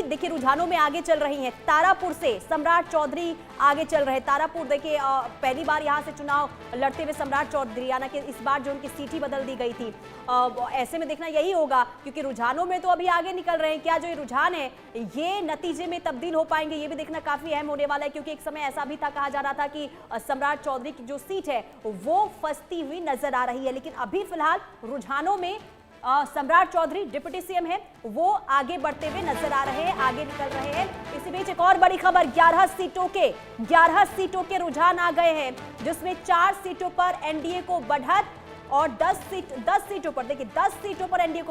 देखिए रुझानों में आगे चल रही हैं। तारापुर से सम्राट चौधरी आगे चल रहे। तारापुर देखिए पहली बार यहां से चुनाव लड़ते हुए सम्राट चौधरी, यानी कि इस बार जो उनकी सीट ही बदल दी गई थी। ऐसे में देखना यही होगा, क्योंकि रुझानों में तो अभी आगे निकल रहे हैं, क्या जो ये रुझान है ये नतीजे में तब्दील हो पाएंगे, ये भी देखना काफी अहम होने वाला है। क्योंकि एक समय ऐसा भी था, कहा जा रहा था कि सम्राट चौधरी की जो सीट है वो फंसती हुई नजर आ रही है। लेकिन अभी फिलहाल रुझानों में सम्राट चौधरी डिप्टी सीएम है, वो आगे बढ़ते हुए नजर आ रहे हैं, आगे निकल रहे हैं। इसी बीच एक और बड़ी खबर, 11 सीटों के रुझान आ गए हैं, जिसमें 4 सीटों पर एनडीए को बढ़त और 10 सीटों पर देखिए 10 सीटों पर एनडीए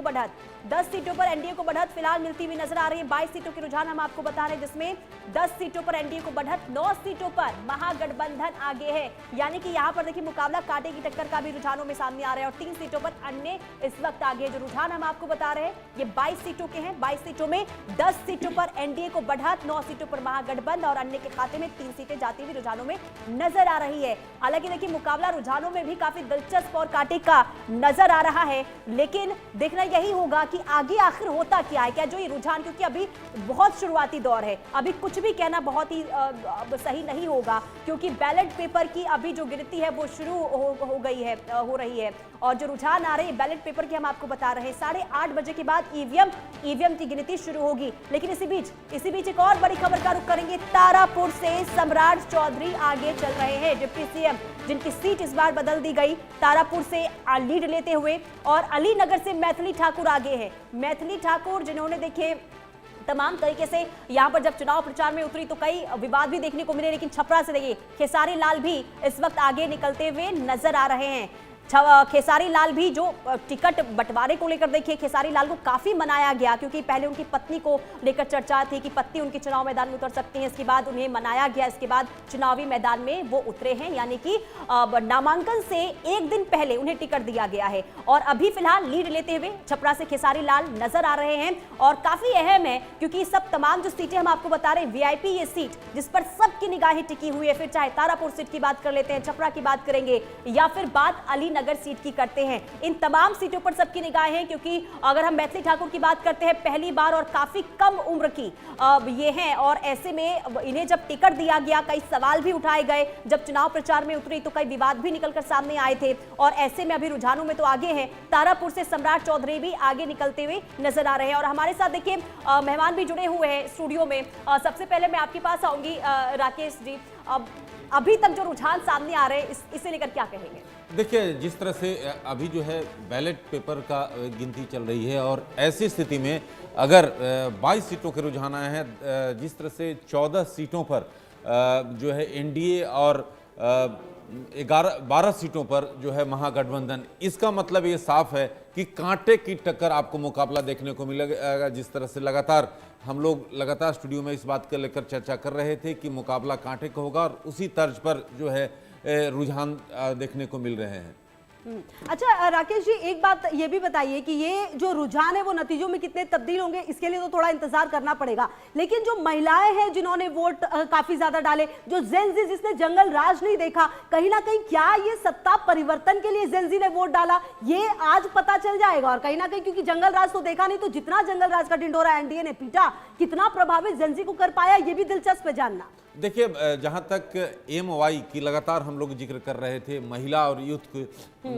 को बढ़त फिलहाल मिलती हुई नजर आ रही है। 22 सीटों के रुझान हम आपको बता रहे हैं, जिसमें 10 सीटों पर एनडीए को बढ़त, 9 सीटों पर महागठबंधन आगे है। यानी कि यहां पर देखिए मुकाबला कांटे की टक्कर का भी रुझानों में सामने आ रहा है और 3 सीटों पर अन्य इस वक्त आगे है। जो रुझान हम आपको बता रहे हैं ये 22 सीटों के हैं। 22 सीटों में 10 सीटों पर एनडीए को बढ़त, 9 सीटों पर महागठबंधन और अन्य के खाते में 3 सीटें जाती हुई रुझानों में नजर आ रही है। हालांकि देखिए मुकाबला रुझानों में भी काफी दिलचस्प और का नजर आ रहा है, लेकिन देखना यही होगा कि आगे आखिर होता क्या है, क्या जो ये रुझान, क्योंकि अभी बहुत शुरुआती दौर है, अभी कुछ भी कहना बहुत ही सही नहीं होगा, क्योंकि बैलेट पेपर की अभी जो गिनती है वो शुरू हो रही है और जो रुझान आ रहे हैं बैलेट पेपर के हम आपको बता रहे हैं 8:30 बजे के बाद ईवीएम की गिनती शुरू होगी। लेकिन इसी बीच एक और बड़ी खबर का रुख करेंगे। तारापुर से सम्राट चौधरी आगे चल रहे हैं, डिप्टी सीएम जिनकी सीट इस बार बदल दी गई, तारापुर से लीड लेते हुए, और अलीनगर से मैथिली ठाकुर आगे है। मैथिली ठाकुर जिन्होंने देखिए तमाम तरीके से यहां पर जब चुनाव प्रचार में उतरी तो कई विवाद भी देखने को मिले, लेकिन छपरा से देखिए खेसारी लाल भी इस वक्त आगे निकलते हुए नजर आ रहे हैं। खेसारी लाल भी जो टिकट बंटवारे को लेकर देखिए खेसारी लाल को काफी मनाया गया, क्योंकि पहले उनकी पत्नी को लेकर चर्चा थी कि पत्नी उनके चुनाव मैदान में उतर सकती हैं, इसके बाद उन्हें मनाया गया, इसके बाद चुनावी मैदान में वो उतरे हैं, यानी कि नामांकन से एक दिन पहले उन्हें टिकट दिया गया है और अभी फिलहाल लीड लेते हुए छपरा से खेसारी लाल नजर आ रहे हैं। और काफी अहम है क्योंकि सब तमाम जो सीटें हम आपको बता रहे हैं वीआईपी ये सीट जिस पर सबकी निगाहें टिकी हुई है, फिर चाहे तारापुर सीट की बात कर लेते हैं, छपरा की बात करेंगे या फिर बात अलीनगर सीट की करते हैं, इन तमाम सीटों पर सबकी निगाहें हैं। क्योंकि अगर हम मैथिली ठाकुर की बात करते हैं पहली बार और काफी कम उम्र की ये हैं, और ऐसे में इन्हें जब टिकट दिया गया कई सवाल भी उठाए गए, जब चुनाव प्रचार में उतरी तो कई विवाद भी निकलकर सामने आए थे और ऐसे में अभी रुझानों में तो आगे हैं। तारापुर से सम्राट चौधरी भी आगे निकलते हुए नजर आ रहे हैं और हमारे साथ देखिए मेहमान भी जुड़े हुए हैं स्टूडियो में। सबसे पहले मैं आपके पास आऊंगी राकेश जी, अभी तक जो रुझान सामने आ रहे हैं इसे लेकर क्या कहेंगे? देखिए जिस तरह से अभी जो है बैलेट पेपर का गिनती चल रही है और ऐसी स्थिति में अगर 22 सीटों के रुझान आए हैं, जिस तरह से 14 सीटों पर जो है एनडीए और 12 सीटों पर जो है महागठबंधन, इसका मतलब ये साफ है कि कांटे की टक्कर आपको मुकाबला देखने को मिलेगा। जिस तरह से हम लोग लगातार स्टूडियो में इस बात को लेकर चर्चा कर रहे थे कि मुकाबला कांटे का होगा और उसी तर्ज पर जो है रुझान देखने को मिल रहे हैं। अच्छा राकेश जी, एक बात ये भी बताइए कि ये जो रुझान है वो नतीजों में कितने तब्दील होंगे, इसके लिए तो थोड़ा इंतजार करना पड़ेगा, लेकिन जो महिलाएं हैं जिन्होंने वोट काफी ज्यादा डाले, जो जेनजी जिसने जंगल राज नहीं देखा, कहीं ना कहीं क्या ये सत्ता परिवर्तन के लिए जेनजी ने वोट डाला, ये आज पता चल जाएगा। और कहीं ना कहीं क्योंकि जंगल राज तो देखा नहीं, तो जितना जंगल राज का ढिंढोरा एनडीए ने पीटा, कितना प्रभावित जेनजी को कर पाया, ये भी दिलचस्प है जानना। देखिए जहां तक एमवाई की लगातार हम लोग जिक्र कर रहे थे, महिला और यूथ की,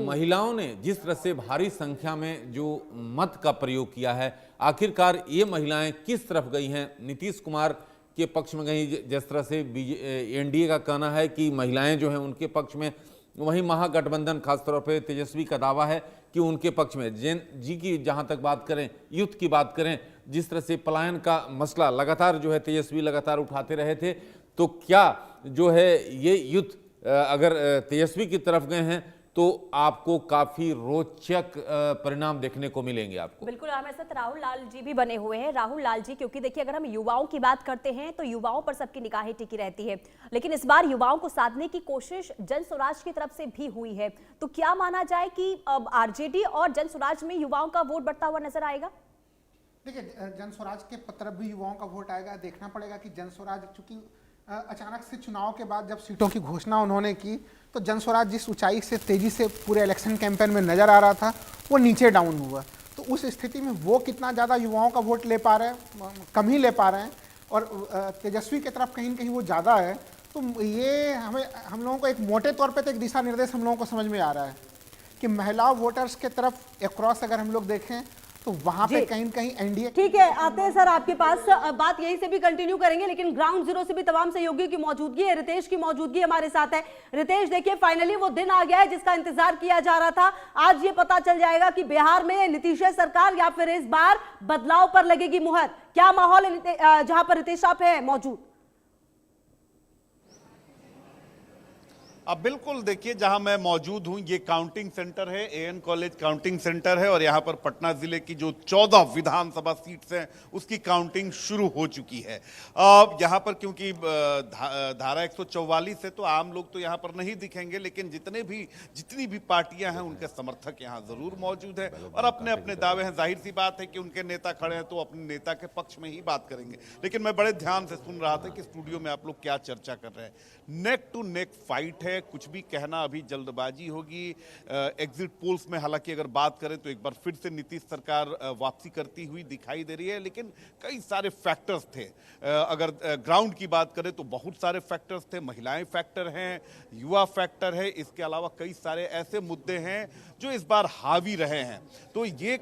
महिलाओं ने जिस तरह से भारी संख्या में जो मत का प्रयोग किया है, आखिरकार ये महिलाएं किस तरफ गई हैं? नीतीश कुमार के पक्ष में गई, जिस तरह से एनडीए का कहना है कि महिलाएं जो हैं उनके पक्ष में, वहीं महागठबंधन खासतौर पर तेजस्वी का दावा है कि उनके पक्ष में। जेन जी की जहां तक बात करें, यूथ की बात करें, जिस तरह से पलायन का मसला लगातार जो है तेजस्वी लगातार उठाते रहे थे, तो क्या जो है ये यूथ अगर तेजस्वी की तरफ गए हैं तो आपको काफी रोचक परिणाम देखने को मिलेंगे आपको। बिल्कुल, हमारे साथ राहुल लाल जी भी बने हुए हैं। राहुल लाल जी, क्योंकि देखिए अगर हम युवाओं की बात करते हैं तो युवाओं पर सबकी निगाहें टिकी रहती है, लेकिन इस बार युवाओं को साधने की कोशिश जन स्वराज की तरफ से भी हुई है, तो क्या माना जाए कि आरजेडी और जन स्वराज में युवाओं का वोट बढ़ता हुआ नजर आएगा? देखिए जन स्वराज के तरफ भी युवाओं का वोट आएगा। देखना पड़ेगा कि जन स्वराज, चूंकि अचानक से चुनाव के बाद जब सीटों की घोषणा उन्होंने की तो जन स्वराज जिस ऊंचाई से तेजी से पूरे इलेक्शन कैंपेन में नजर आ रहा था वो नीचे डाउन हुआ। तो उस स्थिति में वो कितना ज़्यादा युवाओं का वोट ले पा रहे हैं, कम ही ले पा रहे हैं, और तेजस्वी की तरफ कहीं न कहीं वो ज़्यादा है। तो ये हम लोगों को एक मोटे तौर पे तो एक दिशा निर्देश हम लोगों को समझ में आ रहा है कि महिला वोटर्स के तरफ अक्रॉस अगर हम लोग देखें तो वहां पे कहीं न कहीं एनडीए। ठीक है, आते हैं सर आपके पास, बात यहीं से भी कंटिन्यू करेंगे, लेकिन ग्राउंड जीरो से भी तमाम सहयोगियों की मौजूदगी है, रितेश की मौजूदगी हमारे साथ है। रितेश, देखिए फाइनली वो दिन आ गया है जिसका इंतजार किया जा रहा था। आज ये पता चल जाएगा कि बिहार में नीतीश सरकार या फिर इस बार बदलाव पर लगेगी मुहर। क्या माहौल है जहां पर रितेश आप है मौजूद? अब बिल्कुल देखिए, जहां मैं मौजूद हूं ये काउंटिंग सेंटर है, एएन कॉलेज काउंटिंग सेंटर है, और यहां पर पटना जिले की जो 14 विधानसभा सीट्स हैं उसकी काउंटिंग शुरू हो चुकी है। यहां पर क्योंकि धारा 144 है तो आम लोग तो यहां पर नहीं दिखेंगे, लेकिन जितनी भी पार्टियां हैं उनके समर्थक यहां जरूर मौजूद हैं और अपने अपने दावे हैं। जाहिर सी बात है कि उनके नेता खड़े हैं तो अपने नेता के पक्ष में ही बात करेंगे, लेकिन मैं बड़े ध्यान से सुन रहा था कि स्टूडियो में आप लोग क्या चर्चा कर रहे हैं। नेक टू नेक फाइट है, कुछ भी कहना अभी जल्दबाजी होगी। एग्जिट पोल्स में हालांकि अगर बात करें तो एक बार फिर से नीतीश सरकार वापसी करती हुई दिखाई दे रही है, लेकिन कई सारे फैक्टर्स थे। अगर ग्राउंड की बात करें तो बहुत सारे फैक्टर्स थे, महिलाएं फैक्टर हैं, युवा फैक्टर है, इसके अलावा कई सारे ऐसे मुद्दे हैं जो इस बार हावी रहे हैं। तो ये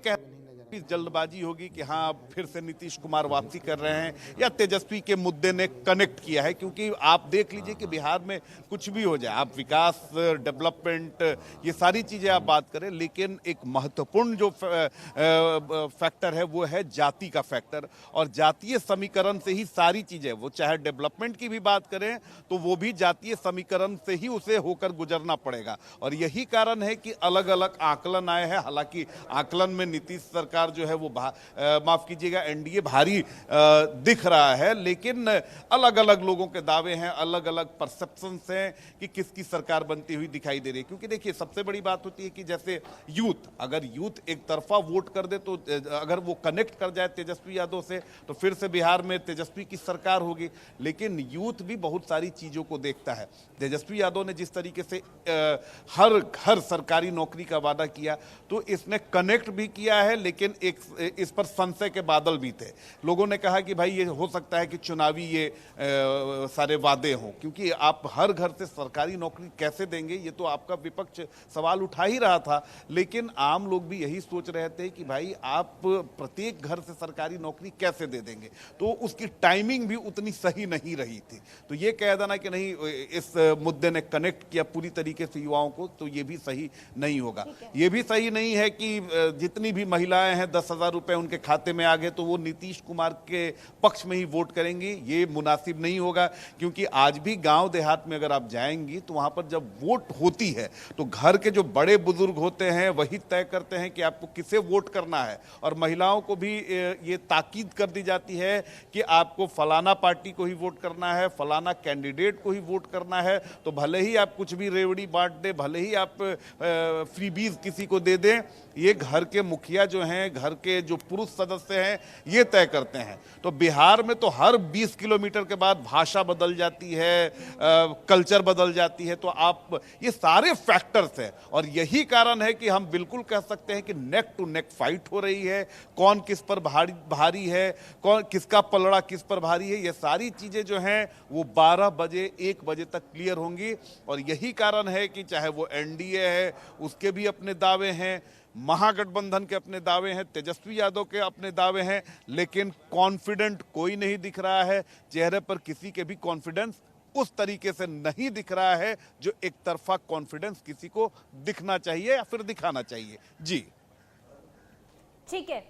जल्दबाजी होगी कि हाँ फिर से नीतीश कुमार वापसी कर रहे हैं या तेजस्वी के मुद्दे ने कनेक्ट किया है, क्योंकि आप देख लीजिए कि बिहार में कुछ भी हो जाए, आप विकास, डेवलपमेंट, ये सारी चीजें आप बात करें, लेकिन एक महत्वपूर्ण जो फैक्टर है वो है जाति का फैक्टर, और जातीय समीकरण से ही सारी चीजें, वो चाहे डेवलपमेंट की भी बात करें तो वो भी जातीय समीकरण से ही उसे होकर गुजरना पड़ेगा। और यही कारण है कि अलग अलग आकलन आए हैं। हालांकि आकलन में नीतीश सरकार जो है वो माफ कीजिएगा एनडीए भारी दिख रहा है, लेकिन अलग अलग लोगों के दावे हैं, अलग अलग परसेप्शंस हैं कि किसकी सरकार बनती हुई दिखाई दे रही है। क्योंकि देखिए सबसे बड़ी बात होती है कि जैसे यूथ, अगर यूथ एक तरफा वोट कर दे तो अगर वो कनेक्ट कर जाए तेजस्वी यादव से तो फिर से बिहार में तेजस्वी की सरकार होगी, लेकिन यूथ भी बहुत सारी चीजों को देखता है। तेजस्वी यादव ने जिस तरीके से हर घर सरकारी नौकरी का वादा किया तो इसने कनेक्ट भी किया है, लेकिन एक इस पर संशय के बादल भी थे। लोगों ने कहा कि भाई ये हो सकता है कि चुनावी ये सारे वादे हों, क्योंकि आप हर घर से सरकारी नौकरी कैसे देंगे, ये तो आपका विपक्ष सवाल उठा ही रहा था। लेकिन आम लोग भी यही सोच रहे थे कि भाई आप प्रत्येक घर से सरकारी नौकरी कैसे दे देंगे, तो उसकी टाइमिंग भी उतनी सही नहीं रही थी। तो ये कह देना कि नहीं इस मुद्दे ने कनेक्ट किया पूरी तरीके से युवाओं को, तो ये भी सही नहीं होगा। ये भी सही नहीं है कि जितनी भी महिलाएं हैं 10,000 रुपए उनके खाते में आ गए तो वो नीतीश कुमार के पक्ष में ही वोट करेंगी, ये मुनासिब नहीं होगा। क्योंकि आज भी गांव देहात में अगर आप जाएंगी तो वहां पर जब वोट होती है तो घर के जो बड़े बुजुर्ग होते हैं वही तय करते हैं कि आपको किसे वोट करना है, और महिलाओं को भी ये ताकीद कर दी जाती है कि आपको फलाना पार्टी को ही वोट करना है, फलाना कैंडिडेट को ही वोट करना है। तो भले ही आप कुछ भी रेवड़ी बांट दे, भले ही आप फ्रीबीज किसी को दे दें, ये घर के मुखिया जो हैं, घर के जो पुरुष सदस्य हैं, ये तय करते हैं। तो बिहार में तो हर 20 किलोमीटर के बाद भाषा बदल जाती है, कल्चर बदल जाती है। तो आप ये सारे फैक्टर्स हैं, और यही कारण है कि हम बिल्कुल कह सकते हैं कि नेक टू नेक फाइट हो रही है। कौन किस पर भारी है, कौन किसका पलड़ा किस पर भारी है, ये सारी चीजें जो हैं वो 12 बजे 1 बजे तक क्लियर होंगी। और यही कारण है कि चाहे वो एनडीए है उसके भी अपने दावे हैं, महागठबंधन के अपने दावे हैं, तेजस्वी यादव के अपने दावे हैं, लेकिन कॉन्फिडेंट कोई नहीं दिख रहा है। चेहरे पर किसी के भी कॉन्फिडेंस उस तरीके से नहीं दिख रहा है जो एक तरफा कॉन्फिडेंस किसी को दिखना चाहिए या फिर दिखाना चाहिए। जी ठीक है,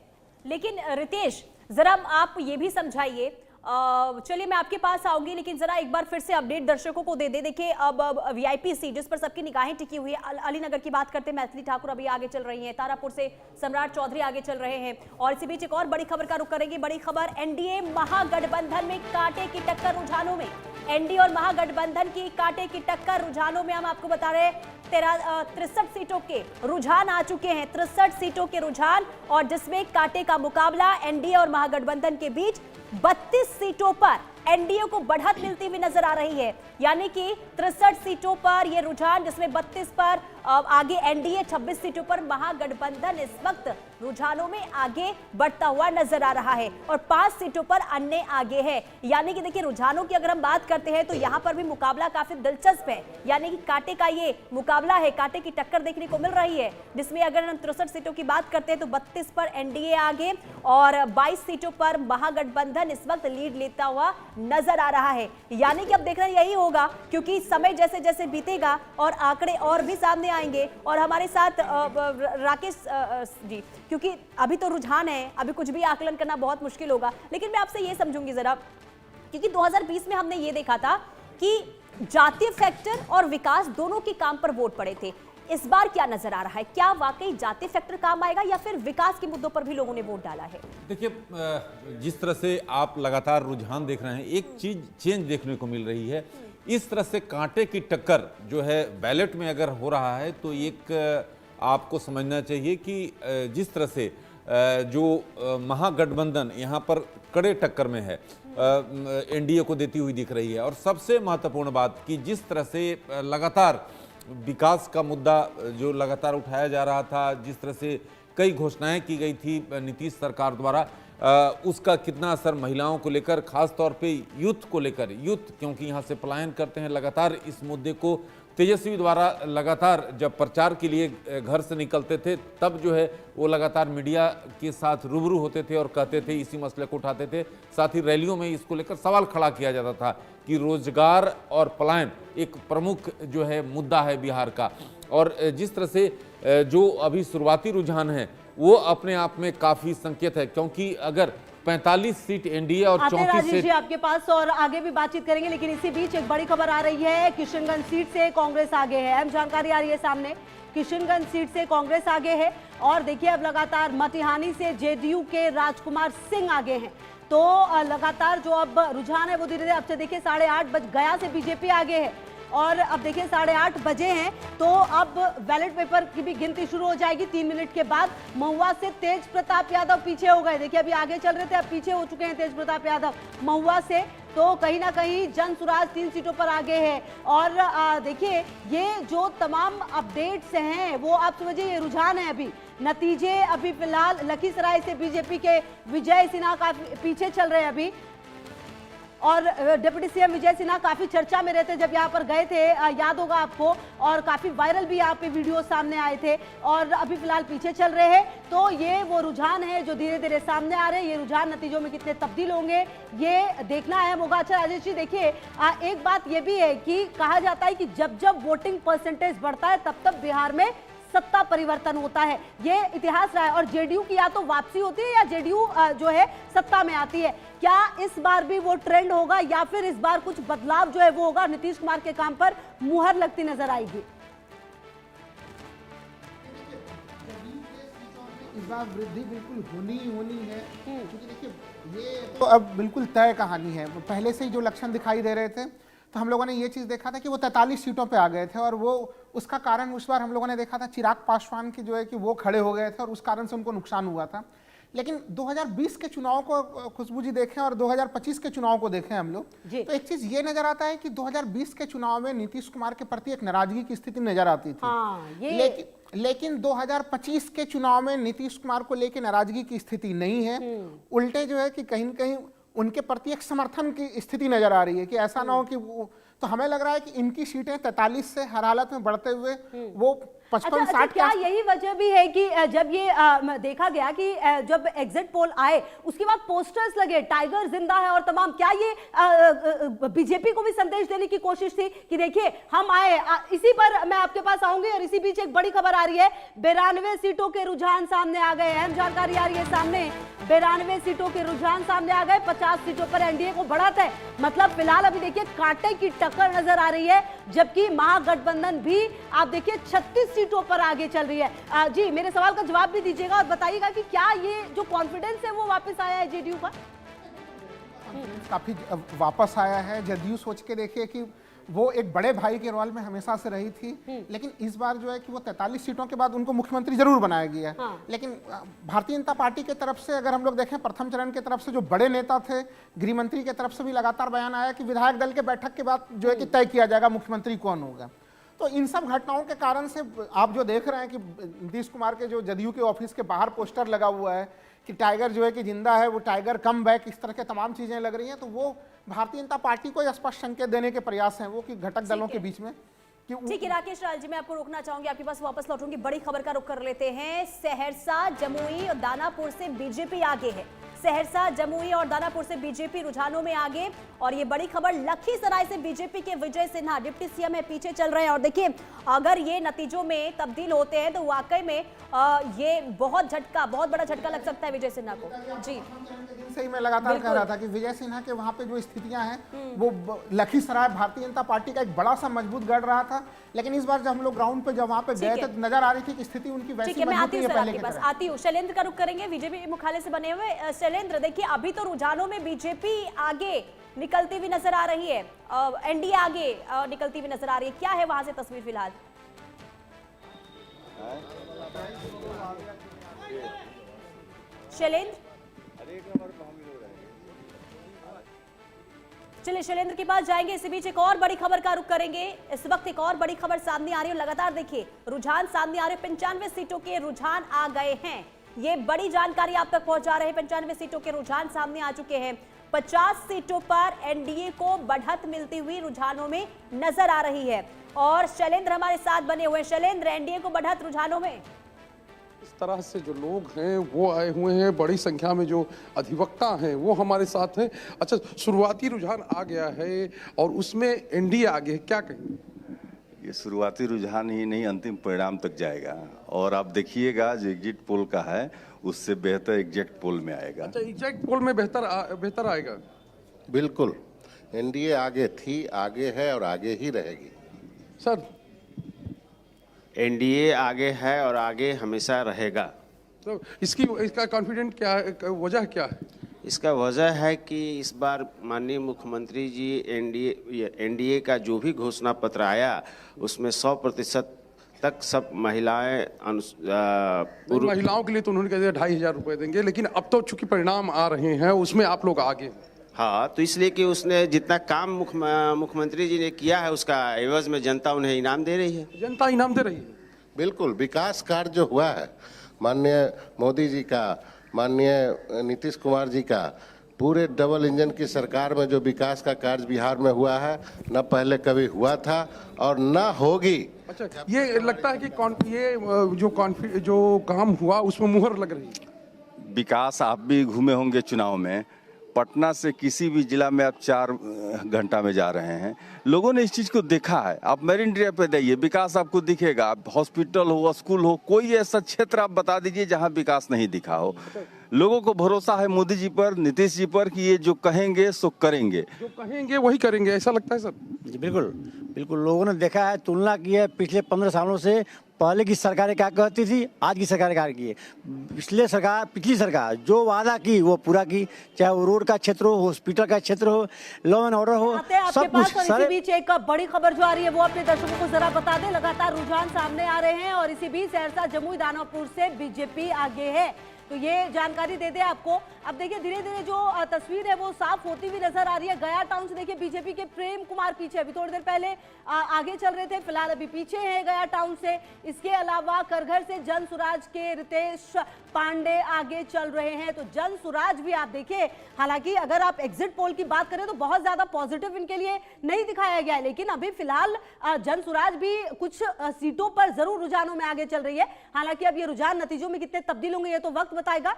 लेकिन रितेश जरा आप ये भी समझाइए, चलिए मैं आपके पास आऊंगी, लेकिन जरा एक बार फिर से अपडेट दर्शकों को दे दे। देखिए अब वीआईपी सीट जिस पर सबकी निगाहें टिकी हुई है, अलीनगर की बात करते हैं, मैथिली ठाकुर अभी आगे चल रही हैं, तारापुर से सम्राट चौधरी आगे चल रहे हैं। और इसी बीच एक और बड़ी खबर का रुख करेंगे। बड़ी खबर, एनडीए महागठबंधन में कांटे की टक्कर रुझानों में, एनडीए और महागठबंधन की कांटे की टक्कर रुझानों में। हम आपको बता रहे 63 सीटों के रुझान आ चुके हैं, 63 सीटों के रुझान, और जिसमें कांटे का मुकाबला एनडीए और महागठबंधन के बीच 32 सीटों पर एनडीए को बढ़त मिलती हुई नजर आ रही है, यानी कि 63 सीटों पर यह रुझान, जिसमें 32 पर आगे एनडीए, 26 सीटों पर महागठबंधन इस वक्त रुझानों में आगे बढ़ता हुआ नजर आ रहा है और 5 सीटों पर अन्य आगे है। यानी कि देखिए, रुझानों की अगर हम बात करते हैं तो यहां पर भी मुकाबला काफी दिलचस्प है, यानी कि कांटे का ये मुकाबला है, कांटे की टक्कर देखने को मिल रही है, जिसमें अगर हम 63 सीटों की बात करते हैं तो 32 पर एनडीए आगे और 22 सीटों पर महागठबंधन इस वक्त लीड लेता हुआ नजर आ रहा है। यानी कि अब देखना यही होगा, क्योंकि समय जैसे जैसे बीतेगा और आंकड़े और भी सामने आएंगे। और हमारे साथ राकेश जी, क्योंकि अभी तो रुझान है, अभी कुछ भी आकलन करना बहुत मुश्किल होगा, लेकिन मैं आपसे ये समझूंगी जरा, क्योंकि 2020 में हमने ये देखा था कि जातीय फैक्टर और विकास दोनों के काम पर वोट पड़े थे। इस बार क्या नजर आ रहा है? क्या वाकई जातीय फैक्टर काम आएगा या फिर विकास के मुद्दों पर भी लोगों ने वोट डाला है? देखिए, जिस तरह से आप लगातार रुझान देख रहे हैं, एक चीज चेंज देखने को मिल रही है। इस तरह से कांटे की टक्कर जो है बैलेट में अगर हो रहा है तो एक आपको समझना चाहिए कि जिस तरह से जो महागठबंधन यहाँ पर कड़े टक्कर में है, एनडीए को देती हुई दिख रही है। और सबसे महत्वपूर्ण बात कि जिस तरह से लगातार विकास का मुद्दा जो लगातार उठाया जा रहा था, जिस तरह से कई घोषणाएं की गई थी नीतीश सरकार द्वारा, उसका कितना असर महिलाओं को लेकर, खास तौर पे यूथ को लेकर, यूथ क्योंकि यहाँ से पलायन करते हैं, लगातार इस मुद्दे को तेजस्वी द्वारा लगातार जब प्रचार के लिए घर से निकलते थे तब जो है वो लगातार मीडिया के साथ रूबरू होते थे और कहते थे, इसी मसले को उठाते थे। साथ ही रैलियों में इसको लेकर सवाल खड़ा किया जाता था कि रोजगार और पलायन एक प्रमुख जो है मुद्दा है बिहार का। और जिस तरह से जो अभी शुरुआती रुझान है वो अपने आप में काफी संकेत है, क्योंकि अगर 45 सीट एनडीए और 34 सीट आपके पास और आगे भी बातचीत करेंगे, लेकिन इसी बीच एक बड़ी खबर आ रही है। किशनगंज सीट से कांग्रेस आगे है, अहम जानकारी आ रही है सामने। किशनगंज सीट से कांग्रेस आगे है और देखिए अब लगातार मटिहानी से जेडीयू के राजकुमार सिंह आगे हैं। तो लगातार जो अब रुझान है वो धीरे धीरे, अब से देखिए 8:30 बज गया से बीजेपी आगे है और अब देखिए 8:30 बजे हैं तो अब बैलेट पेपर की भी गिनती शुरू हो जाएगी 3 मिनट के बाद। महुआ से तेज प्रताप यादव पीछे हो गए, देखिए अभी आगे चल रहे थे, अब पीछे हो चुके हैं तेज प्रताप यादव महुआ से। तो कहीं ना कहीं जन सुराज 3 सीटों पर आगे है। और देखिए ये जो तमाम अपडेट्स हैं वो आप समझिए ये रुझान है। अभी नतीजे अभी फिलहाल लखीसराय से बीजेपी के विजय सिन्हा काफी पीछे चल रहे हैं अभी, और डिप्टी सीएम विजय सिन्हा काफी चर्चा में रहते जब यहाँ पर गए थे, याद होगा आपको, और काफी वायरल भी यहाँ पे वीडियो सामने आए थे, और अभी फिलहाल पीछे चल रहे हैं। तो ये वो रुझान है जो धीरे धीरे सामने आ रहे हैं। ये रुझान नतीजों में कितने तब्दील होंगे ये देखना है होगा। अच्छा राजेश जी, देखिए एक बात ये भी है कि कहा जाता है कि जब जब वोटिंग परसेंटेज बढ़ता है तब तब बिहार में सत्ता परिवर्तन होता है, ये इतिहास रहा है। और जेडीयू की या तो वापसी होती है या जेडीयू जो है सत्ता में आती है। क्या इस बार भी वो ट्रेंड होगा या फिर इस बार कुछ बदलाव जो है वो होगा, नीतीश कुमार के काम पर मुहर लगती नजर आएगी? इस बार वृद्धि बिल्कुल होनी है, क्योंकि देखिए ये तो अब बिल्कुल तय कहानी है। पहले से ही जो लक्षण दिखाई दे रहे थे तो हम लोगों ने ये चीज़ देखा था कि वो 43 सीटों पे आ गए थे, और वो उसका कारण उस बार हम लोगों ने देखा था चिराग पासवान की जो है कि वो खड़े हो गए थे और उस कारण से उनको नुकसान हुआ था। लेकिन 2020 के चुनाव को खुशबू जी देखें और 2025 के चुनाव को देखें हम लोग, तो एक चीज ये नजर आता है कि 2020 के चुनाव में नीतीश कुमार के प्रति एक नाराजगी की स्थिति नजर आती थी। लेकिन 2025 के चुनाव में नीतीश कुमार को लेकर नाराजगी की स्थिति नहीं है, उल्टे जो है कि कहीं न कहीं उनके प्रति एक समर्थन की स्थिति नजर आ रही है कि ऐसा ना हो कि वो, तो हमें लग रहा है कि इनकी सीटें 43 से हर हालत में बढ़ते हुए वो 55-60। क्या यही वजह भी है कि जब ये देखा गया कि जब एग्जिट पोल आए उसके बाद पोस्टर्स लगे टाइगर जिंदा है और तमाम, क्या ये बीजेपी को भी संदेश देने की कोशिश थी कि देखिए हम आए? इसी पर मैं आपके पास आऊंगी। और इसी बीच एक बड़ी खबर आ रही है, 92 सीटों के रुझान सामने आ गए। अहम जानकारी आ रही है सामने, 92 सीटों के रुझान सामने आ गए। 50 सीटों पर एनडीए को बढ़त है। मतलब फिलहाल अभी देखिए कांटे की टक्कर नजर आ रही है, जबकि महागठबंधन भी आप देखिए 36 सीटों पर आगे चल रही है। जी मेरे सवाल का जवाब भी दीजिएगा और बताइएगा कि क्या ये जो कॉन्फिडेंस है वो वापस आया है जेडीयू का? काफी वापस आया है। जदयू सोच के देखिए कि वो एक बड़े भाई के रोल में हमेशा से रही थी, लेकिन इस बार जो है कि वो 43 सीटों के बाद उनको मुख्यमंत्री जरूर बनाया गया है। लेकिन भारतीय जनता पार्टी की तरफ से अगर हम लोग देखें, प्रथम चरण की तरफ से जो बड़े नेता थे, गृह मंत्री की तरफ से भी लगातार बयान आया कि विधायक दल के बैठक के बाद जो है कि तय किया जाएगा मुख्यमंत्री कौन होगा। तो इन सब घटनाओं के कारण से आप जो देख रहे हैं कि नीतीश कुमार के जो जदयू के ऑफिस के बाहर पोस्टर लगा हुआ है कि टाइगर जो है कि जिंदा है, वो टाइगर कम बैक, इस तरह के तमाम चीजें लग रही हैं, तो वो भारतीय जनता पार्टी को स्पष्ट संकेत देने के प्रयास हैं वो कि घटक दलों के बीच में। ठीक है राकेश लाल जी, मैं आपको रोकना चाहूंगी, आपके पास वापस लौटूंगी। बड़ी खबर का रुख कर लेते हैं। सहरसा, जमुई और दानापुर से बीजेपी आगे है। सहरसा, जमुई और दानापुर से बीजेपी रुझानों में आगे। और ये बड़ी खबर, लखीसराय से बीजेपी के विजय सिन्हा डिप्टी सीएम है, पीछे चल रहे हैं। और देखिए, अगर ये नतीजों में तब्दील होते हैं तो वाकई में ये बहुत बड़ा झटका लग सकता है विजय सिन्हा को। जी से ही मैं लगातार कह रहा था कि विजय सिन्हा के वहां पे जो स्थितियां हैं वो लखीसराय भारतीय जनता पार्टी का एक बड़ा सा मजबूत गढ़ रहा था, लेकिन इस बार जब हम लोग ग्राउंड पे जब वहां पे गए थे तो नजर आ रही थी कि स्थिति उनकी वैसी मजबूत नहीं है पहले की तरह। आती हूँ, शैलेंद्र का रुख करेंगे, बीजेपी मुख्यालय से बने हुए। शैलेंद्र, देखिए अभी तो रुझानों में बीजेपी आगे निकलती हुई नजर आ रही है, एनडीए आगे निकलती हुई नजर आ रही है, क्या है वहां से तस्वीर फिलहाल? शैलेंद्र, चलिए शैलेंद्र के पास जाएंगे। इसी बीच एक और बड़ी खबर का रुख करेंगे। इस वक्त एक और बड़ी खबर सामने आ रही है, लगातार देखिए रुझान सामने आ रहे हैं। 95 सीटों के रुझान आ गए हैं, ये बड़ी जानकारी आप तक पहुंचा रहे हैं। 95 सीटों के रुझान सामने आ चुके हैं। 50 सीटों पर एनडीए को बढ़त मिलती हुई रुझानों में नजर आ रही है। और शैलेंद्र हमारे साथ बने हुए हैं। शैलेंद्र, एनडीए को बढ़त रुझानों में? इस तरह से जो लोग हैं वो आए हुए हैं, बड़ी संख्या में जो अधिवक्ता हैं वो हमारे साथ हैं। अच्छा, शुरुआती रुझान आ गया है और उसमें एनडीए आगे है, क्या कहेंगे? ये शुरुआती रुझान ही नहीं, अंतिम परिणाम तक जाएगा। और आप देखिएगा जो एग्जिट पोल का है उससे बेहतर एग्जैक्ट पोल में आएगा। अच्छा, एग्जैक्ट पोल में बेहतर आएगा? बिल्कुल, एनडीए आगे थी, आगे है और आगे ही रहेगी। सर, एनडीए आगे है और आगे हमेशा रहेगा। तो इसका कॉन्फिडेंट क्या है, वजह क्या है? इसका वजह है कि इस बार माननीय मुख्यमंत्री जी एनडीए का जो भी घोषणा पत्र आया उसमें 100% तक सब महिलाएं महिलाओं के लिए तो उन्होंने कह दिया 2500 रुपए देंगे, लेकिन अब तो चूंकि परिणाम आ रहे हैं उसमें आप लोग आगे हैं। हाँ, तो इसलिए कि उसने जितना काम मुख्यमंत्री जी ने किया है उसका एवज में जनता उन्हें इनाम दे रही है। जनता इनाम दे रही है? बिल्कुल, विकास कार्य जो हुआ है माननीय मोदी जी का, माननीय नीतीश कुमार जी का, पूरे डबल इंजन की सरकार में जो विकास का कार्य बिहार में हुआ है न पहले कभी हुआ था और न होगी। अच्छा, ये लगता है कि ये जो काम हुआ उसमें मुहर लग रही है। विकास, आप भी घूमे होंगे चुनाव में, पटना से किसी भी जिला में आप 4 घंटा में जा रहे हैं, लोगों ने इस चीज को देखा है। आप मेरिन ड्राइव पे जाइए, विकास आपको दिखेगा। हॉस्पिटल हो, स्कूल हो, कोई ऐसा क्षेत्र आप बता दीजिए जहां विकास नहीं दिखा हो। लोगों को भरोसा है मोदी जी पर, नीतीश जी पर कि ये जो कहेंगे सो करेंगे, जो कहेंगे वही करेंगे, ऐसा लगता है सर? जी बिल्कुल, बिल्कुल लोगों ने देखा है, तुलना की है पिछले 15 सालों से। पहले की सरकारें क्या कहती थी, आज की सरकारें क्या की है। पिछली सरकार जो वादा की वो पूरा की, चाहे वो रोड का क्षेत्र हो, हॉस्पिटल का क्षेत्र हो, लॉ एंड ऑर्डर हो, सब कुछ। इसी बीच एक बड़ी खबर जो आ रही है वो अपने दर्शकों को जरा बता दें। लगातार रुझान सामने आ रहे हैं और इसी बीच सहरसा, जमुई, दानापुर से बीजेपी आगे है, तो ये जानकारी दे दे आपको। अब देखिए धीरे धीरे जो तस्वीर है वो साफ होती हुई नजर आ रही है। गया टाउन से देखिए बीजेपी के प्रेम कुमार पीछे, अभी थोड़ी देर पहले आगे चल रहे थे, फिलहाल अभी पीछे हैं गया टाउन से। इसके अलावा करघर से जन सुराज के रितेश पांडे आगे चल रहे हैं। तो जन सुराज भी आप देखिए, हालांकि अगर आप एग्जिट पोल की बात करें तो बहुत ज्यादा पॉजिटिव इनके लिए नहीं दिखाया गया है, लेकिन अभी फिलहाल जन सुराज भी कुछ सीटों पर जरूर रुझानों में आगे चल रही है। हालांकि अब ये रुझान नतीजों में कितने तब्दील होंगे ये तो वक्त बताएगा।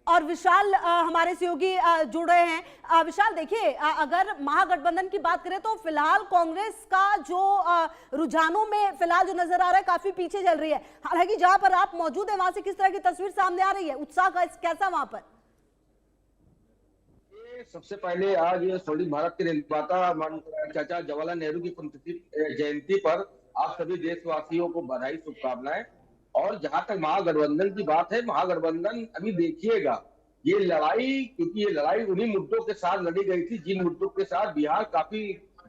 और विशाल हमारे सहयोगी जुड़ रहे हैं। विशाल, देखिए अगर महागठबंधन की बात करें तो फिलहाल कांग्रेस का जो रुझानों में फिलहाल जो नजर आ रहा है काफी पीछे चल रही है। हालांकि जहां पर आप मौजूद हैं वहां से किस तरह की तस्वीर सामने आ रही है, उत्साह कैसा वहां पर? सबसे पहले आज ये स्वतंत्र भारत के निर्माता चाचा जवाहरलाल नेहरू की जयंती पर आप सभी देशवासियों को बधाई, शुभकामनाएं। और जहां तक महागठबंधन की बात है, महागठबंधन अभी देखिएगा ये लड़ाई, क्योंकि ये लड़ाई उन्हीं मुद्दों के साथ लड़ी गई थी जिन मुद्दों के साथ बिहार काफी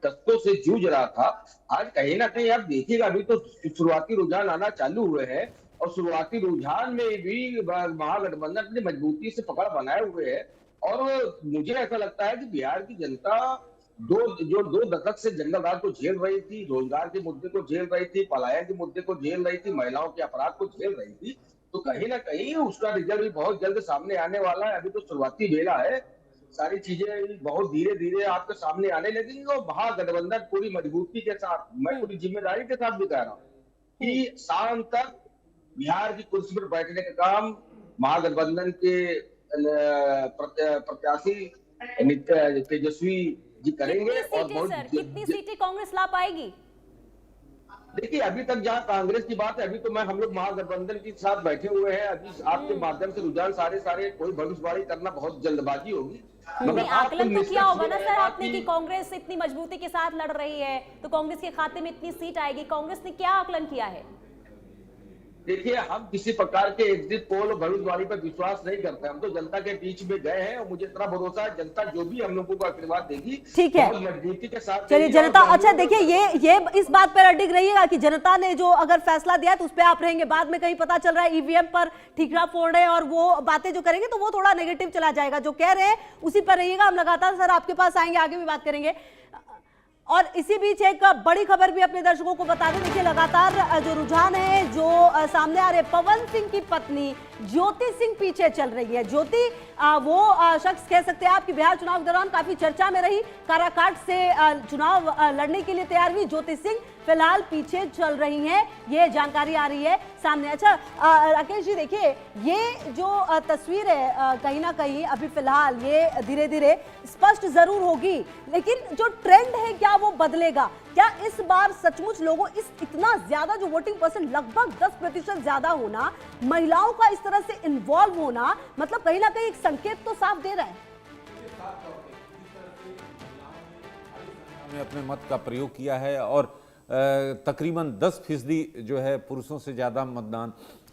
दस्तों से जूझ रहा था, आज कहीं ना कहीं आप देखिएगा, अभी तो शुरुआती रुझान आना चालू हुए हैं और शुरुआती रुझान में भी महागठबंधन अपनी मजबूती से पकड़ बनाए हुए है। और मुझे ऐसा लगता है कि बिहार की जनता दो दशक से जंगल राज को झेल रही थी, रोजगार के मुद्दे को झेल रही थी, पलायन के मुद्दे को झेल रही थी, महिलाओं के अपराध को झेल रही थी, तो कहीं ना कहीं उसका रिजल्ट भी बहुत जल्द सामने आने वाला है। अभी तो शुरुआती बेला है, सारी चीजें बहुत धीरे धीरे आपके सामने आने लगेंगी और महागठबंधन पूरी मजबूती के साथ, मैं पूरी जिम्मेदारी के साथ भी कह रहा हूँ कि शाम तक बिहार की कुर्सी पर बैठने का काम महागठबंधन के प्रत्याशी तेजस्वी जी करेंगे। और बहुत कितनी सीटें कांग्रेस ला पाएगी? देखिए, अभी तक जहां कांग्रेस की बात है, अभी तो हम लोग महागठबंधन के साथ बैठे हुए हैं। अभी आपके माध्यम से रुझान सारे कोई भविष्यवाणी करना बहुत जल्दबाजी होगी। नहीं, आकलन तो किया होगा ना सर आपने कि कांग्रेस इतनी मजबूती के साथ लड़ रही है तो कांग्रेस के खाते में इतनी सीट आएगी। कांग्रेस ने क्या आकलन किया है? देखिए, हम किसी प्रकार के एग्जिट पोल और भविष्यवाणी पर विश्वास नहीं करते। हम तो जनता के बीच में गए हैं और मुझे इतना भरोसा है जनता जो भी हम लोगों को आशीर्वाद देगी, ठीक है, बहुत मजबूती के साथ। चलिए जनता, अच्छा देखिए, ये इस बात पर अडिग रहिएगा कि जनता ने जो अगर फैसला दिया तो उस पर आप रहेंगे। बाद में कहीं पता चल रहा है ईवीएम पर ठीकरा फोड़ रहे हैं और वो बातें जो करेंगे तो वो थोड़ा नेगेटिव चला जाएगा। जो कह रहे हैं उसी पर रहिएगा। हम लगातार सर आपके पास आएंगे, आगे भी बात करेंगे। और इसी बीच एक बड़ी खबर भी अपने दर्शकों को बता दें। देखिए, लगातार जो रुझान है जो सामने आ रहे, पवन सिंह की पत्नी ज्योति सिंह पीछे चल रही है। ज्योति वो शख्स कह सकते हैं आप कि बिहार चुनाव के दौरान काफी चर्चा में रही, काराकाट से चुनाव लड़ने के लिए तैयार हुई। ज्योति सिंह फिलहाल पीछे चल रही हैं, ये जानकारी आ रही है सामने। अच्छा राकेश जी, देखिए ये जो तस्वीर है कहीं ना कहीं अभी फिलहाल ये धीरे धीरे स्पष्ट जरूर होगी, लेकिन जो ट्रेंड है क्या वो बदलेगा? क्या इस बार सचमुच लोगों इतना ज्यादा जो वोटिंग परसेंट लगभग 10% ज्यादा होना, महिलाओं का इस तरह से इन्वॉल्व होना, मतलब कहीं ना कहीं एक संकेत तो साफ दे रहा है। अपने मत का प्रयोग किया है और तकरीबन 10% जो है पुरुषों से ज्यादा मतदान,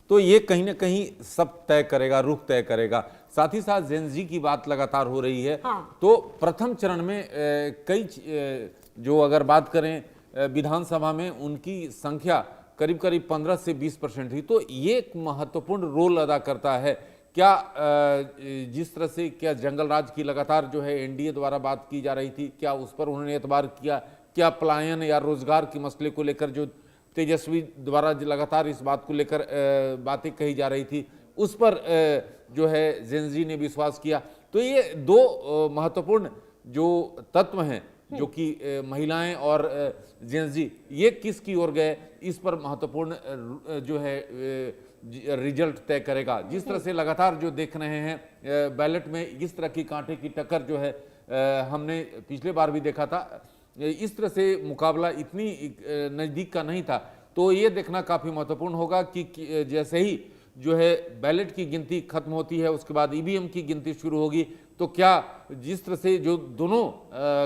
तो ये कहीं ना कहीं सब तय करेगा, रुख तय करेगा। साथ ही साथ जेन जी की बात लगातार हो रही है। हाँ। तो प्रथम चरण में कई जो अगर बात करें विधानसभा में उनकी संख्या करीब करीब 15 से 20% थी, तो ये एक महत्वपूर्ण रोल अदा करता है। क्या जिस तरह से क्या जंगल राज की लगातार जो है एनडीए द्वारा बात की जा रही थी, क्या उस पर उन्होंने एतबार किया? क्या पलायन या रोजगार के मसले को लेकर जो तेजस्वी द्वारा लगातार इस बात को लेकर बातें कही जा रही थी, उस पर जो है जेन जी ने विश्वास किया? तो ये दो महत्वपूर्ण जो तत्व हैं जो कि महिलाएं और जेन जी, ये किस की ओर गए, इस पर महत्वपूर्ण जो है रिजल्ट तय करेगा। जिस तरह से लगातार जो देख रहे हैं बैलेट में इस तरह की कांटे की टक्कर जो है हमने पिछले बार भी देखा था, इस तरह से मुकाबला इतनी नज़दीक का नहीं था। तो ये देखना काफ़ी महत्वपूर्ण होगा कि जैसे ही जो है बैलेट की गिनती खत्म होती है उसके बाद ईवीएम की गिनती शुरू होगी, तो क्या जिस तरह से जो दोनों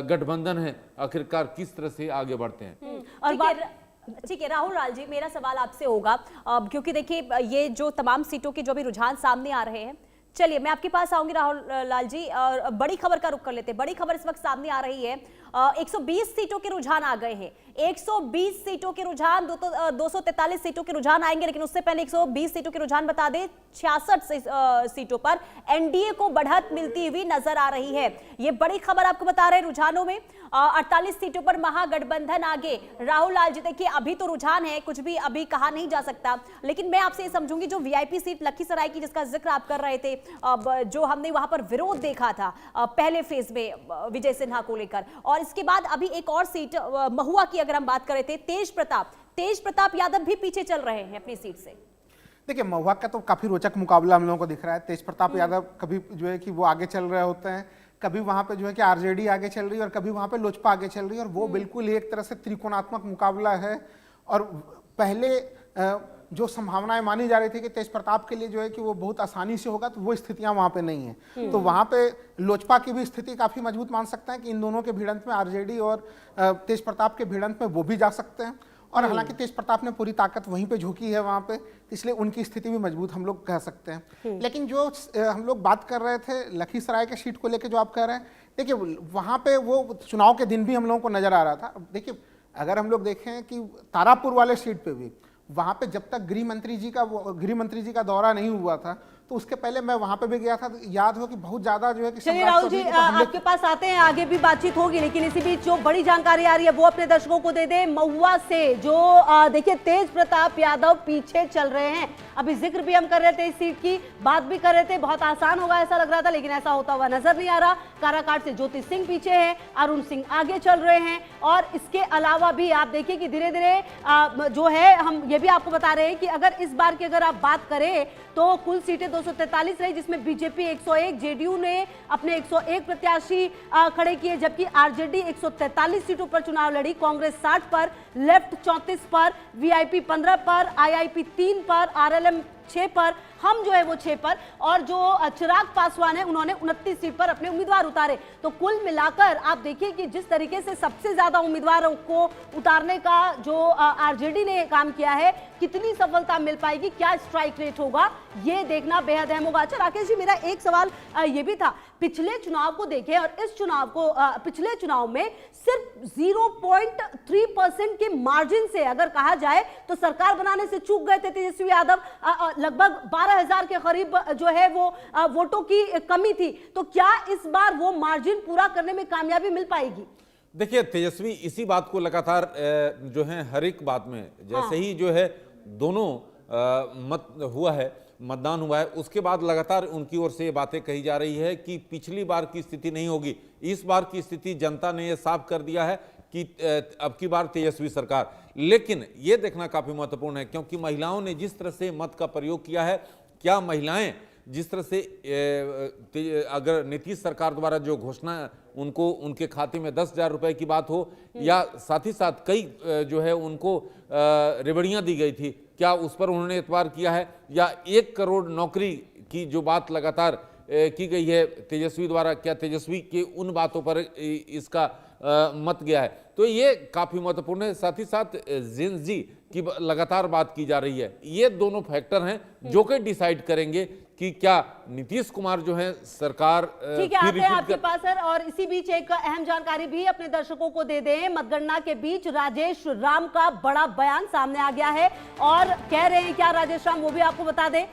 गठबंधन है आखिरकार किस तरह से आगे बढ़ते हैं। और ठीक है राहुल लाल जी, मेरा सवाल आपसे होगा क्योंकि देखिए ये जो तमाम सीटों के जो भी रुझान सामने आ रहे हैं, चलिए मैं आपके पास आऊंगी राहुल लाल जी, और बड़ी खबर का रुख कर लेते हैं। बड़ी खबर इस वक्त सामने आ रही है, 120 सीटों के रुझान आ गए हैं। 120 सीटों के रुझान, 243 सीटों के रुझान आएंगे, लेकिन उससे पहले 120 सीटों के रुझान बता दें, 66 सीटों पर एनडीए को बढ़त मिलती हुई नजर आ रही है। ये बड़ी खबर आपको बता रहे हैं। रुझानों में 48 सीटों पर महागठबंधन आगे। राहुल लाल जी देखिए, अभी तो रुझान है, कुछ भी अभी कहा नहीं जा सकता, लेकिन मैं आपसे ये समझूंगी जो वीआईपी सीट लखीसराय की जिसका जिक्र आप कर रहे थे, जो हमने वहां पर विरोध देखा था पहले फेज में विजय सिन्हा को लेकर, और इसके बाद अभी एक और सीट महुआ की अगर हम बात कर रहे थे, तेज प्रताप यादव भी पीछे चल रहे हैं अपनी सीट से। देखिए, महुआ का तो काफी रोचक मुकाबला हम लोगों को दिख रहा है। तेज प्रताप यादव कभी जो है कि वो आगे चल रहे होते हैं, कभी वहां पे जो है कि आरजेडी आगे चल रही है और कभी वहां पे लोजपा आगे चल रही है, और वो बिल्कुल एक तरह से त्रिकोणात्मक मुकाबला है। और पहले जो संभावनाएं मानी जा रही थी कि तेज प्रताप के लिए जो है कि वो बहुत आसानी से होगा, तो वो स्थितियां वहां पे नहीं है। तो वहां पे लोजपा की भी स्थिति काफी मजबूत मान सकते हैं कि इन दोनों के भिड़ंत में आरजेडी और तेज प्रताप के भिड़ंत में वो भी जा सकते हैं। और हालांकि तेज प्रताप ने पूरी ताकत वहीं पे झोंकी है वहां पे, इसलिए उनकी स्थिति भी मजबूत हम लोग कह सकते हैं। लेकिन जो हम लोग बात कर रहे थे लखीसराय के सीट को लेकर, जो आप कह रहे हैं, देखिए वहाँ पे वो चुनाव के दिन भी हम लोगों को नजर आ रहा था। देखिए अगर हम लोग देखें कि तारापुर वाले सीट पे भी वहाँ पे जब तक गृह मंत्री जी का दौरा नहीं हुआ था तो उसके पहले मैं वहां पे भी गया था, तो याद हो कि बहुत ज्यादा जो है कि चलिए राहुल जी आपके पास आते हैं, आगे भी बातचीत होगी, लेकिन इसी बीच जो बड़ी जानकारी आ रही है वो अपने दर्शकों को दे दे। महुआ से जो देखिए तेज प्रताप यादव पीछे चल रहे हैं, अभी जिक्र भी हम कर रहे थे इस सीट की, बात भी कर रहे थे, बहुत आसान होगा ऐसा लग रहा था, लेकिन ऐसा होता हुआ नजर नहीं आ रहा। काराकाट से ज्योति सिंह पीछे है, अरुण सिंह आगे चल रहे हैं, और इसके अलावा भी आप देखिए कि धीरे धीरे जो है हम ये भी आपको बता रहे हैं कि अगर इस बार की अगर आप बात करें तो कुल सीटें 243 रही, जिसमें बीजेपी 101, जेडीयू ने अपने 101 प्रत्याशी खड़े किए, जबकि आरजेडी 143 सीटों पर चुनाव लड़ी, कांग्रेस 60 पर, लेफ्ट 34 पर, वीआईपी 15 पर, आईआईपी 3 पर, आरएलएम 6 पर, हम जो है वो 6 पर, और जो चिराग पासवान है उन्होंने 29 सीट पर अपने उम्मीदवार उतारे। तो कुल मिलाकर आप देखिए कि जिस तरीके से सबसे ज्यादा उम्मीदवारों को उतारने का जो आरजेडी ने काम किया है, कितनी सफलता मिल पाएगी, क्या स्ट्राइक रेट होगा, ये देखना बेहद अहम होगा। अच्छा राकेश जी, मेरा एक सवाल ये भी था, पिछले चुनाव को देखें और इस चुनाव को, पिछले चुनाव में सिर्फ 0.3% के मार्जिन से अगर कहा जाए तो सरकार बनाने से चूक गए थे तेजस्वी यादव, लगभग 12,000 के करीब जो है वो वोटों की कमी थी। तो क्या इस बार वो मार्जिन पूरा करने में कामयाबी मिल पाएगी? देखिए तेजस्वी इसी बात को लगातार जो है हर एक बात में जैसे ही जो है दोनों मतदान हुआ है, उसके बाद लगातार उनकी ओर से ये बातें कही जा रही है कि पिछली बार की स्थिति नहीं होगी, इस बार की स्थिति जनता ने ये साफ कर दिया है कि अब की बार तेजस्वी सरकार। लेकिन ये देखना काफी महत्वपूर्ण है क्योंकि महिलाओं ने जिस तरह से मत का प्रयोग किया है, क्या महिलाएं जिस तरह से अगर नीतीश सरकार द्वारा जो घोषणा उनको उनके खाते में 10,000 रुपए की बात हो या साथ ही साथ कई जो है उनको रेवड़ियां दी गई थी, क्या उस पर उन्होंने एतबार किया है, या 1 करोड़ नौकरी की जो बात लगातार की गई है तेजस्वी द्वारा, क्या तेजस्वी के उन बातों पर इसका मत गया है? तो ये काफी महत्वपूर्ण है। साथ ही साथ जेन जी की लगातार बात की जा रही है, ये दोनों फैक्टर हैं जो कि डिसाइड करेंगे कि क्या नीतीश कुमार जो है सरकार ठीक है, आते हैं आपके पास सर। और इसी बीच एक अहम जानकारी भी अपने दर्शकों को दे दें, मतगणना के बीच राजेश राम का बड़ा बयान सामने आ गया है और कह रहे हैं क्या राजेश राम, वो भी आपको बता दें,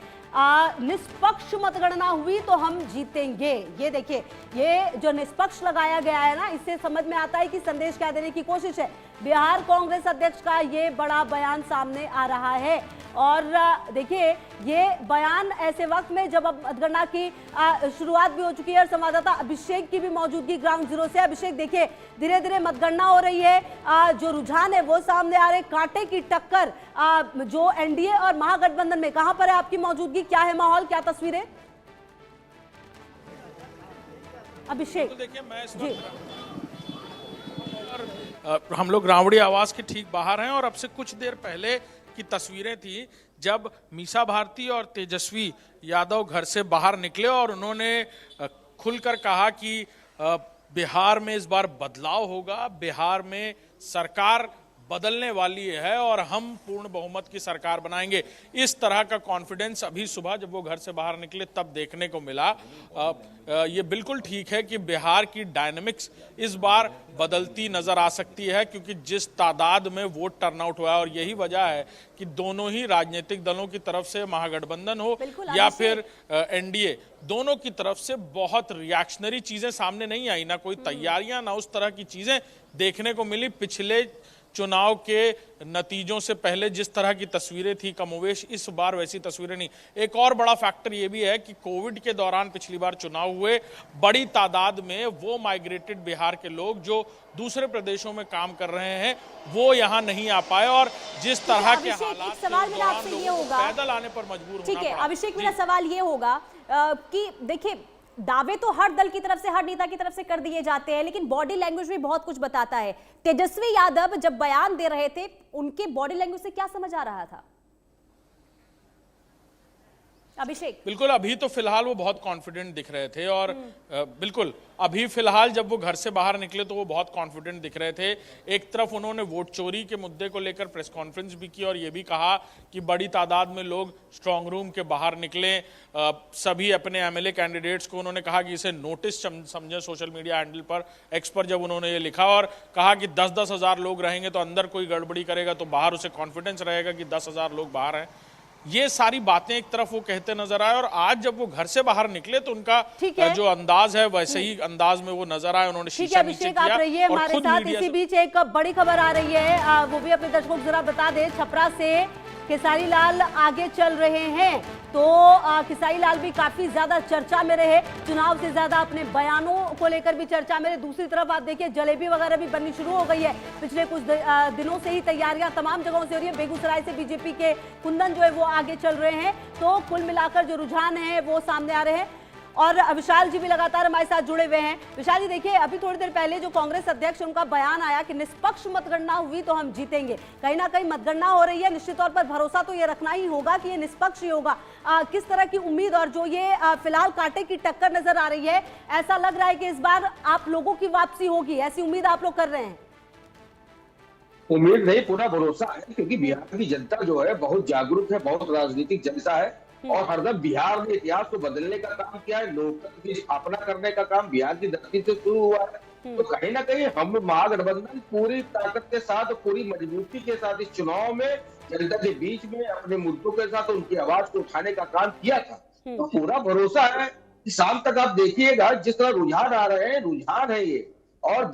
निष्पक्ष मतगणना हुई तो हम जीतेंगे। ये देखिए, ये जो निष्पक्ष लगाया गया है ना, इससे समझ में आता है कि संदेश क्या देने की कोशिश है। बिहार कांग्रेस अध्यक्ष का ये बड़ा बयान सामने आ रहा है और देखिए ये बयान ऐसे वक्त में जब अब मतगणना की शुरुआत भी हो चुकी है और संवाददाता अभिषेक की भी मौजूदगी ग्राउंड जीरो से। अभिषेक देखिए धीरे धीरे मतगणना हो रही है, जो रुझान है वो सामने आ रहे, कांटे की टक्कर जो एनडीए और महागठबंधन में, कहां पर है आपकी मौजूदगी, क्या है माहौल, क्या तस्वीरें? अभिषेक तो देखिए मैं जी हम लोग रावड़ी आवास के ठीक बाहर हैं और अब से कुछ देर पहले की तस्वीरें थी जब मीसा भारती और तेजस्वी यादव घर से बाहर निकले और उन्होंने खुलकर कहा कि बिहार में इस बार बदलाव होगा, बिहार में सरकार बदलने वाली है और हम पूर्ण बहुमत की सरकार बनाएंगे। इस तरह का कॉन्फिडेंस अभी सुबह जब वो घर से बाहर निकले तब देखने को मिला। ये बिल्कुल ठीक है कि बिहार की डायनामिक्स इस बार बदलती नजर आ सकती है क्योंकि जिस तादाद में वोट टर्नआउट हुआ है, और यही वजह है कि दोनों ही राजनीतिक दलों की तरफ से, महागठबंधन हो या फिर एनडीए, दोनों की तरफ से बहुत रिएक्शनरी चीजें सामने नहीं आई, ना कोई तैयारियां, ना उस तरह की चीजें देखने को मिली। पिछले चुनाव के नतीजों से पहले जिस तरह की तस्वीरें थी कमोवेश, इस बार वैसी तस्वीरें नहीं। एक और बड़ा फैक्टर ये भी है कि कोविड के दौरान पिछली बार चुनाव हुए, बड़ी तादाद में वो माइग्रेटेड बिहार के लोग जो दूसरे प्रदेशों में काम कर रहे हैं वो यहाँ नहीं आ पाए और जिस तरह के हालात सवाल मेरा आपसे ये होगा, पैदल आने पर मजबूर होना पड़ा। ठीक है अभिषेक, मेरा सवाल ये होगा कि देखिए दावे तो हर दल की तरफ से, हर नेता की तरफ से कर दिए जाते हैं, लेकिन बॉडी लैंग्वेज भी बहुत कुछ बताता है। तेजस्वी यादव जब बयान दे रहे थे, उनके बॉडी लैंग्वेज से क्या समझ आ रहा था? अभिषेक, बिल्कुल, अभी तो फिलहाल वो बहुत कॉन्फिडेंट दिख रहे थे और बिल्कुल अभी फिलहाल जब वो घर से बाहर निकले तो वो बहुत कॉन्फिडेंट दिख रहे थे। एक तरफ उन्होंने वोट चोरी के मुद्दे को लेकर प्रेस कॉन्फ्रेंस भी की और ये भी कहा कि बड़ी तादाद में लोग स्ट्रांग रूम के बाहर निकले। सभी अपने एमएलए कैंडिडेट्स को उन्होंने कहा कि इसे नोटिस समझे सोशल मीडिया हैंडल पर, एक्स पर जब उन्होंने ये लिखा और कहा कि 10-10 हज़ार लोग रहेंगे तो अंदर कोई गड़बड़ी करेगा तो बाहर उसे कॉन्फिडेंस रहेगा कि 10 हज़ार लोग बाहर हैं। ये सारी बातें एक तरफ वो कहते नजर आए और आज जब वो घर से बाहर निकले तो उनका जो अंदाज है वैसे ही अंदाज में वो नजर आए। उन्होंने शीशा नीचे अभिषेक, आप रहिए हमारे साथ। इसी बीच एक बड़ी खबर आ रही है, वो भी अपने दर्शकों को जरा बता दें। छपरा से खेसारी लाल आगे चल रहे हैं तो खेसारी लाल भी काफी ज्यादा चर्चा में रहे, चुनाव से ज्यादा अपने बयानों को लेकर भी चर्चा में रहे। दूसरी तरफ आप देखिए जलेबी वगैरह भी बननी शुरू हो गई है। पिछले कुछ दिनों से ही तैयारियां तमाम जगहों से हो रही है। बेगूसराय से बीजेपी के कुंदन जो है वो आगे चल रहे हैं। तो कुल मिलाकर जो रुझान है वो सामने आ रहे हैं और विशाल जी भी लगातार हमारे साथ जुड़े हुए हैं। विशाल जी देखिए, अभी थोड़ी देर पहले जो कांग्रेस अध्यक्ष उनका बयान आया कि निष्पक्ष मतगणना हुई तो हम जीतेंगे। कहीं ना कहीं मतगणना हो रही है, निश्चित तौर पर भरोसा तो ये रखना ही होगा कि ये निष्पक्ष ही होगा। किस तरह की उम्मीद और जो ये फिलहाल कांटे की टक्कर नजर आ रही है, ऐसा लग रहा है कि इस बार आप लोगों की वापसी होगी, ऐसी उम्मीद आप लोग कर रहे हैं? उम्मीद नहीं, पूरा भरोसा है, क्योंकि बिहार की जनता जो है बहुत जागरूक है, बहुत राजनीतिक जनता है और हरदम बिहार ने इतिहास को बदलने का काम किया है। लोकतंत्र की स्थापना करने का काम बिहार की धरती से शुरू हुआ है। तो कहीं ना कहीं हम महागठबंधन पूरी ताकत के साथ, पूरी मजबूती के साथ इस चुनाव में जनता के बीच में अपने मुद्दों के साथ उनकी आवाज को उठाने का काम किया था। तो पूरा भरोसा है कि शाम तक आप देखिएगा जिस तरह रुझान आ रहे हैं, रुझान है ये। और